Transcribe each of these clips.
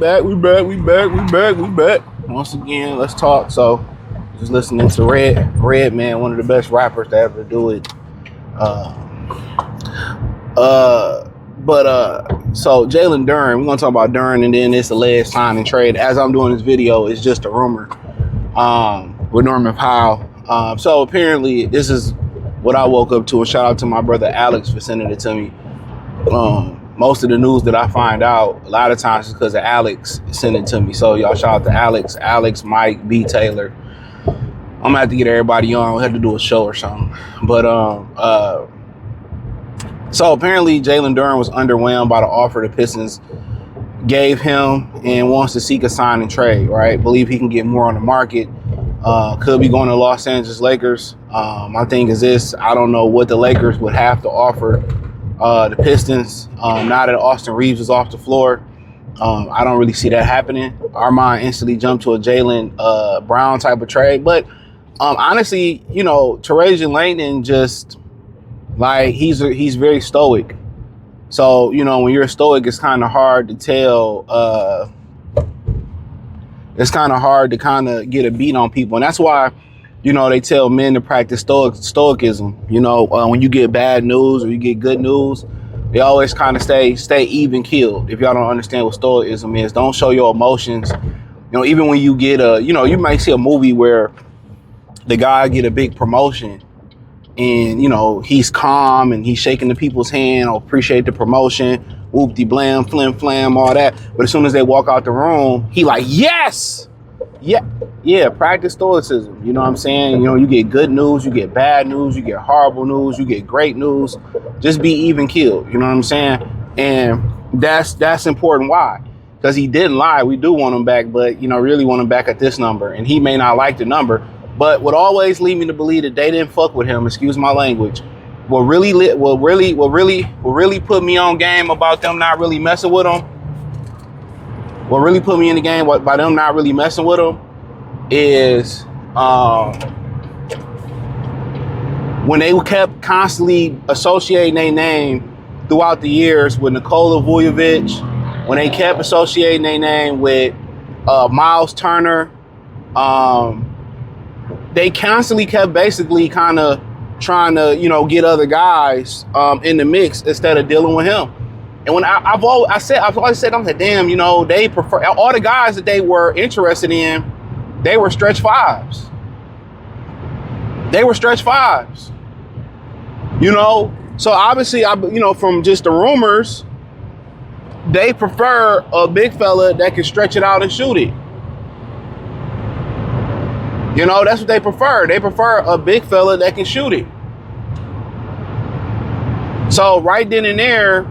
back. Once again, let's talk. So, just listening to Red Man, one of the best rappers to ever do it. So Jalen Duren, we're gonna talk about Duren, and then this alleged sign and trade. As I'm doing this video, it's just a rumor. With Norman Powell. So apparently, this is what I woke up to. And shout out to my brother Alex for sending it to me. Most of the news that I find out, a lot of times, is because of Alex sending it to me. So y'all shout out to Alex, Mike, B. Taylor. I'm gonna have to get everybody on. We have to do a show or something. But so apparently Jalen Duren was underwhelmed by the offer the Pistons gave him and wants to seek a sign and trade, right? Believe he can get more on the market. Could be going to Los Angeles Lakers. My thing is this, I don't know what the Lakers would have to offer the Pistons. Now that Austin Reeves is off the floor, I don't really see that happening. Our mind instantly jumped to a Jalen Brown type of trade. But honestly, you know, Terajan Langdon just, like, he's very stoic. So, you know, when you're stoic, it's kind of hard to tell. It's kind of hard to kind of get a beat on people. And that's why, you know, they tell men to practice stoicism. You know, when you get bad news or you get good news, they always kind of stay even keeled. If y'all don't understand what stoicism is, don't show your emotions. You know, even when you get you might see a movie where the guy get a big promotion and, you know, he's calm and he's shaking the people's hand or appreciate the promotion, whoop-de-blam, flim-flam, all that. But as soon as they walk out the room, he like, yes! Yeah, practice stoicism. You know what I'm saying? You know, you get good news, you get bad news, you get horrible news, you get great news. Just be even keeled. You know what I'm saying? And that's important. Why? Because he didn't lie. We do want him back, but, you know, really want him back at this number. And he may not like the number, but would always lead me to believe that they didn't fuck with him. Excuse my language. What really put me on game about them not really messing with him. What really put me in the game by them not really messing with him is when they kept constantly associating their name throughout the years with Nikola Vujovic, when they kept associating their name with Miles Turner, they constantly kept basically kind of trying to, you know, get other guys in the mix instead of dealing with him. And when I've always said, I'm like, damn, you know, they prefer all the guys that they were interested in. They were stretch fives. You know, so obviously, you know, from just the rumors, they prefer a big fella that can stretch it out and shoot it. You know, that's what they prefer. They prefer a big fella that can shoot it. So right then and there,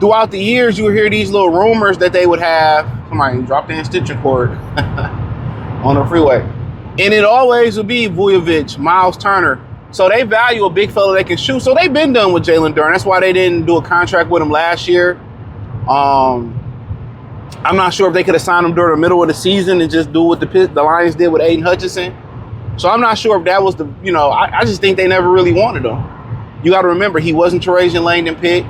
throughout the years, you would hear these little rumors that they would have. Somebody dropped the extension cord on the freeway. And it always would be Vujovic, Miles Turner. So they value a big fella that can shoot. So they've been done with Jalen Duren. That's why they didn't do a contract with him last year. I'm not sure if they could have signed him during the middle of the season and just do what the Lions did with Aiden Hutchinson. So I'm not sure if that was the, you know, I just think they never really wanted him. You got to remember, he wasn't Terajan Langdon pick.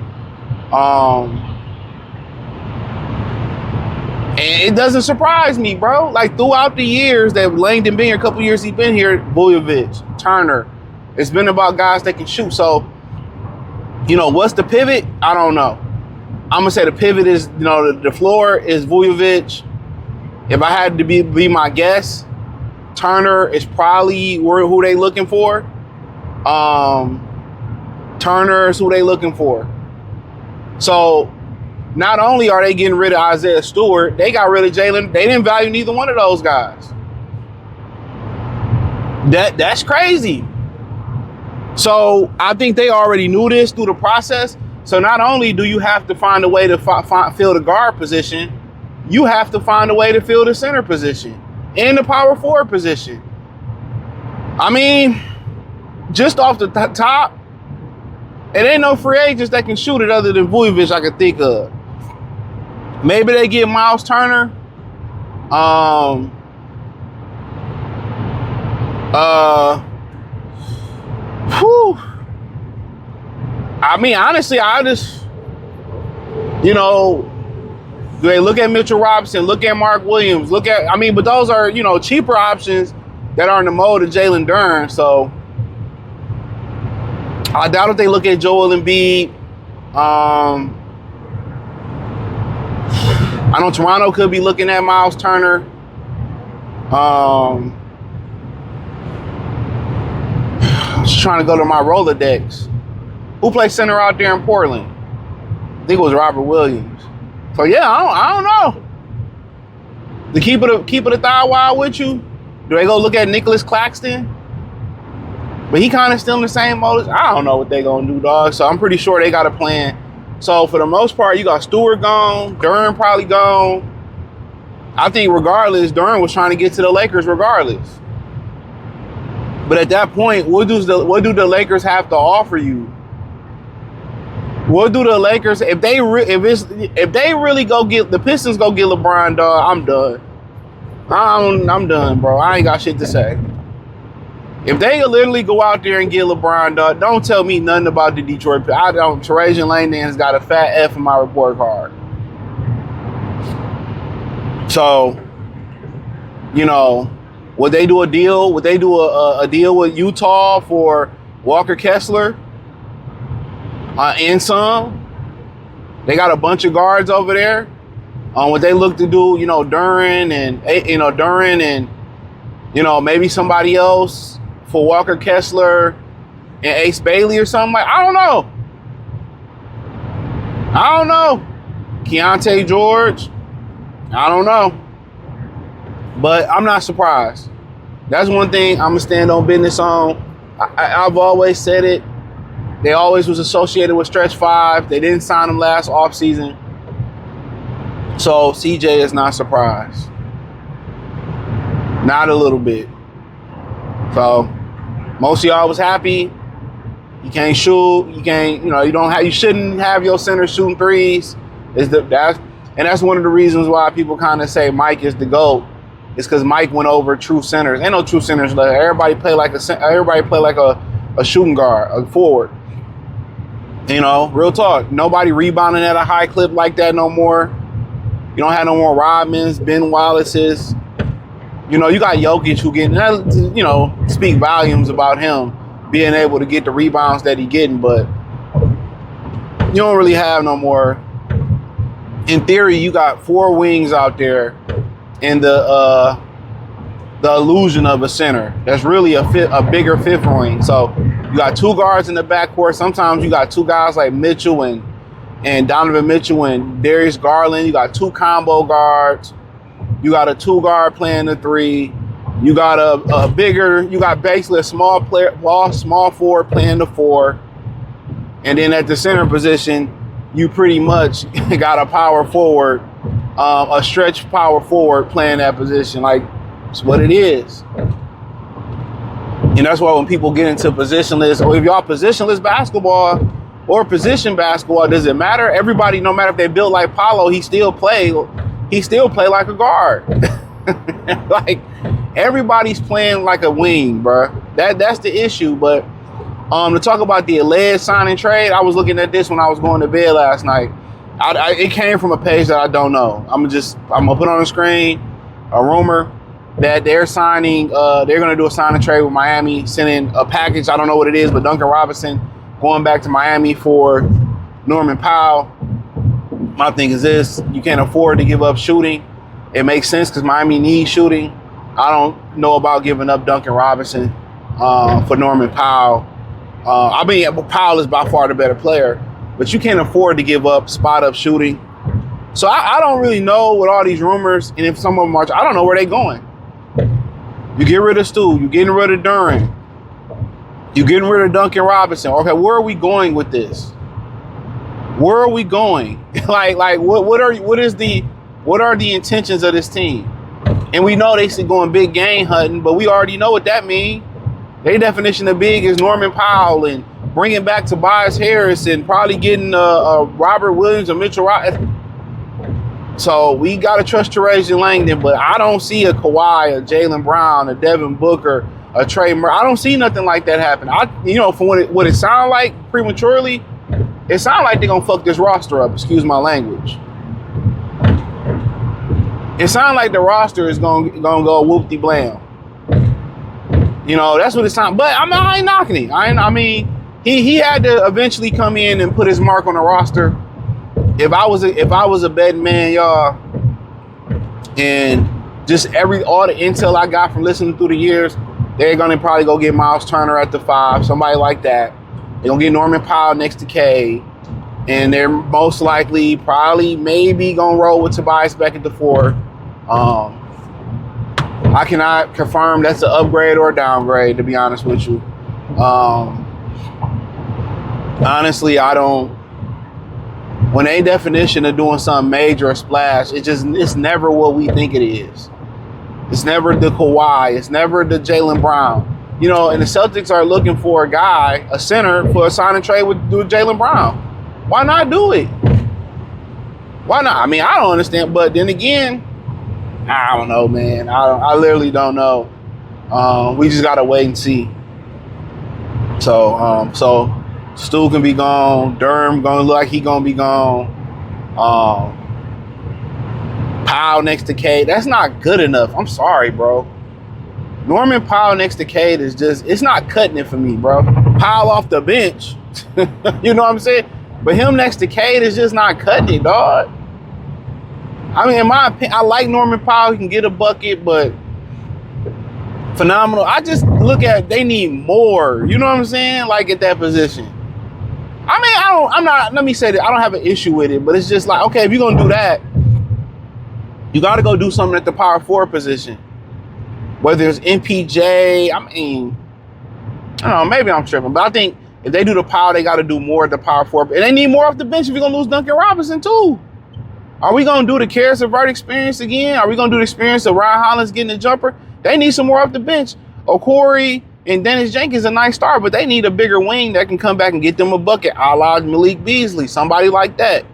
And it doesn't surprise me, bro. Like, throughout the years that Langdon been here, a couple years he's been here, Vujovic, Turner, it's been about guys that can shoot. So, you know, what's the pivot? I don't know. I'm going to say the pivot is, you know, the floor is Vujovic. If I had to be my guess, Turner is probably who they looking for. Turner is who they looking for. So not only are they getting rid of Isaiah Stewart, they got rid of Jalen. They didn't value neither one of those guys. That's crazy. So I think they already knew this through the process. So not only do you have to find a way to fill the guard position, you have to find a way to fill the center position and the power forward position. I mean, just off the top, it ain't no free agents that can shoot it other than Vujovic I could think of. Maybe they get Miles Turner. I mean, honestly, I just, you know, Do they look at Mitchell Robinson? Look at Mark Williams? But those are, cheaper options that are in the mode of Jalen Duren. So I doubt if they look at Joel Embiid. I know Toronto could be looking at Miles Turner. I'm just trying to go to my Rolodex. Who plays center out there in Portland? I think it was Robert Williams. So yeah, I don't know. To keep it a thigh wide with you, do they go look at Nicholas Claxton? But he kind of still in the same mode. I don't know what they gonna do, dog. So I'm pretty sure they got a plan. So for the most part, you got Stewart gone, Duren probably gone. I think regardless, Duren was trying to get to the Lakers regardless. But at that point, what do the Lakers have to offer you? What do the Lakers if they really go get the Pistons go get LeBron, dog? I'm done. I'm done, bro. I ain't got shit to say. If they literally go out there and get LeBron, dog, don't tell me nothing about the Detroit. I don't. Trajan Langdon's got a fat F in my report card. So, would they do a deal? Would they do a deal with Utah for Walker Kessler? And some. They got a bunch of guards over there. What they look to do, Duren and maybe somebody else for Walker Kessler and Ace Bailey or something like. I don't know. Keontae George. I don't know. But I'm not surprised. That's one thing I'm gonna stand on business on. I've always said it. They always was associated with stretch 5. They didn't sign him last offseason. So CJ is not surprised. Not a little bit. So most of y'all was happy. You can't shoot. You can't, you shouldn't have your center shooting threes. That's one of the reasons why people kind of say Mike is the GOAT. It's because Mike went over true centers. Ain't no true centers left. Everybody play like a shooting guard, a forward. Real talk. Nobody rebounding at a high clip like that no more. You don't have no more Rodmans, Ben Wallaces. You got Jokic who getting, speak volumes about him being able to get the rebounds that he getting, but you don't really have no more. In theory, you got 4 wings out there in the illusion of a center. That's really a bigger fifth wing. So you got 2 guards in the backcourt. Sometimes you got 2 guys like Mitchell and Donovan Mitchell and Darius Garland. You got 2 combo guards. You got a 2 guard playing the 3. You got you got basically a small forward playing the 4. And then at the center position, you pretty much got a power forward, a stretch power forward playing that position. Like, it's what it is. And that's why when people get into positionless, or if y'all positionless basketball or position basketball, does it matter? Everybody, no matter if they built like Powell, he still play like a guard. Like, everybody's playing like a wing, bro. That's the issue. But to talk about the alleged signing trade, I was looking at this when I was going to bed last night. It came from a page that I don't know. I'm gonna put on the screen a rumor that they're signing. They're gonna do a sign and trade with Miami, sending a package. I don't know what it is, but Duncan Robinson going back to Miami for Norman Powell. My thing is this: you can't afford to give up shooting. It makes sense because Miami needs shooting. I don't know about giving up Duncan Robinson for Norman Powell. Powell is by far the better player, but you can't afford to give up spot-up shooting. So I don't really know with all these rumors, and if some of them are, I don't know where they're going. You get rid of Stu, you're getting rid of Duren, you're getting rid of Duncan Robinson. Okay, where are we going with this? Where are we going? what are the intentions of this team? And we know they say going big game hunting, but we already know what that means. Their definition of big is Norman Powell and bringing back Tobias Harris and probably getting Robert Williams or Mitchell Robinson. So we got to trust Trajan Langdon, but I don't see a Kawhi, a Jaylen Brown, a Devin Booker, a Trey Murray. I don't see nothing like that happen. From what it sounds like prematurely, it sounds like they're going to fuck this roster up. Excuse my language. it sounds like the roster is gonna go whoop-de-blam. You know, that's what it's time. But I ain't knocking it. I mean, he had to eventually come in and put his mark on the roster. If I was a betting man, y'all, and just all the intel I got from listening through the years, they're gonna probably go get Miles Turner at the 5, somebody like that. They're gonna get Norman Powell next to K, and they're most likely, probably, maybe gonna roll with Tobias Beck at the 4. I cannot confirm that's an upgrade or a downgrade, to be honest with you. Honestly, I don't. When a definition of doing something major or splash, it's never what we think it is. It's never the Kawhi. It's never the Jalen Brown. You know, and the Celtics are looking for a guy, a center, for a sign and trade with Jalen Brown. Why not do it? Why not? I mean, I don't understand. But then again, I don't know, man. I literally don't know. We just gotta wait and see. So Stu can be gone. Durham gonna look like he gonna be gone. Powell next to Cade. That's not good enough. I'm sorry, bro. Norman Powell next to Cade is just, it's not cutting it for me, bro. Powell off the bench. You know what I'm saying? But him next to Cade is just not cutting it, dog. I mean, in my opinion, I like Norman Powell. He can get a bucket, but phenomenal. I just look at, they need more. You know what I'm saying? Like at that position. I mean, let me say that I don't have an issue with it, but it's just like, okay, if you're going to do that, you got to go do something at the power forward position. Whether it's MPJ, I mean, I don't know, maybe I'm tripping, but I think if they do the power, they got to do more at the power forward. And they need more off the bench if you're going to lose Duncan Robinson too. Are we going to do the Karis LeVert experience again? Are we going to do the experience of Ryan Hollins getting a jumper? They need some more off the bench. Okori and Dennis Jenkins a nice start, but they need a bigger wing that can come back and get them a bucket, a la Malik Beasley, somebody like that.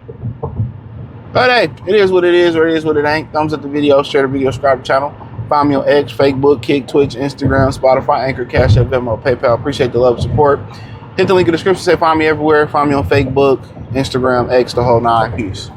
But hey, it is what it is, or it is what it ain't. Thumbs up the video, share the video, subscribe to the channel. Find me on X, Facebook, Kick, Twitch, Instagram, Spotify, Anchor, Cash App, Venmo, PayPal. Appreciate the love and support. Hit the link in the description. Say find me everywhere. Find me on Facebook, Instagram, X, the whole 9. Peace.